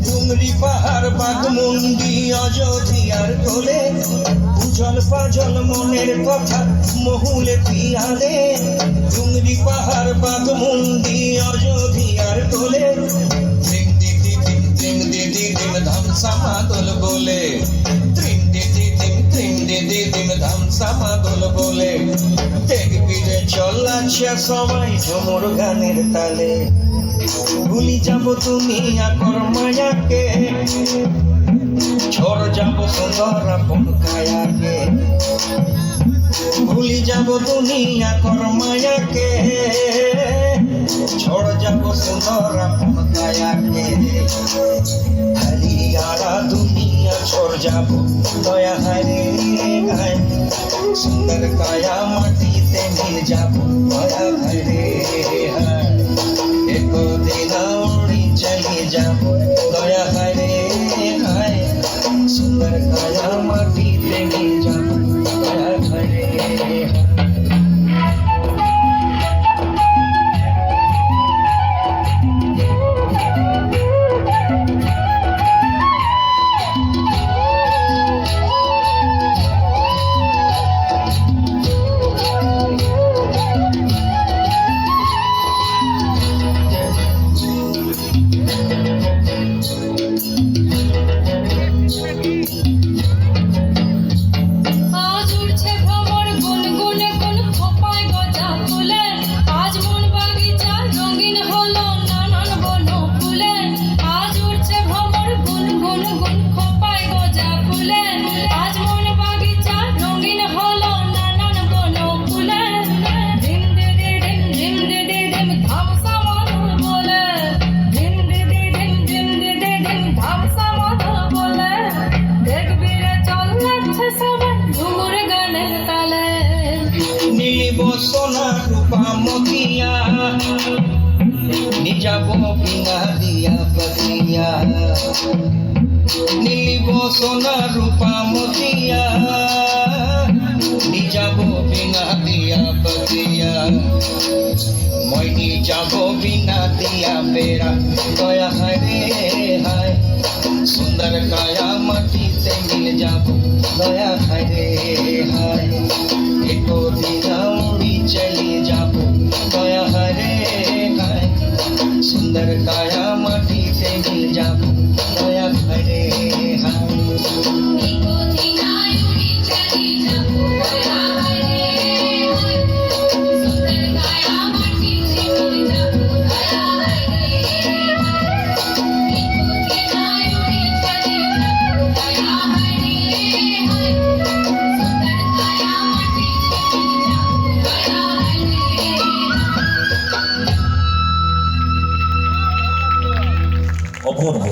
ডুংরি পাহাড় বাঘমুন্ডি অযোধ্যার কোলে, উজল পাজল মনের কথা মহুলে পিয়ালে। ডুংরি পাহাড় বাঘমুন্ডি অযোধ্যার কোলে, ত্রিং দিদি দিম ত্রিং দিদি দিম ধামসা মাদল বলে, ত্রিং দিদি দিম ত্রিং দিদি দিম ধামসা মাদল বলে। দেখবি রে চলাচ্ছে সবাই ঝুমুর গানের তালে, ভুলি যাব তুমি আকর মায়াকে, ঝড় যাব সুন্দর আপন কায়াকে। ভুলি যাব তুমি আকর মায়াকে, ঝড় যাব সুন্দর আপন কায়াকে। হারিয়ারা দুনিয়া ঝড় যাব দয়া হারে গায়, সুন্দর কায়া মাটিতে মিল যাব দয়া হারে হায়। একদিন উড়ি চলে যাব দয়া হারে হায়, সুন্দর কায়া মাটিতে মিল যাব দয়া হারে হায়। সোনা রূপা মতিয়া নিজাব বিনা দিয়া বতিয়া, নীলিব সোনা রূপা মতিয়া নিজাব বিনা দিয়া বতিয়া। মই নিজাব বিনা দিয়া বেড়া দয়া হারে হায়, সুন্দর কায়া মাটিতে মিল যাব দয়া হারে হায়। একদিন উড়ি চলে যাব দয়া হারে হায়, সুন্দর কায়া মাটিতে মিল যাব দয়া হারে হায়। করব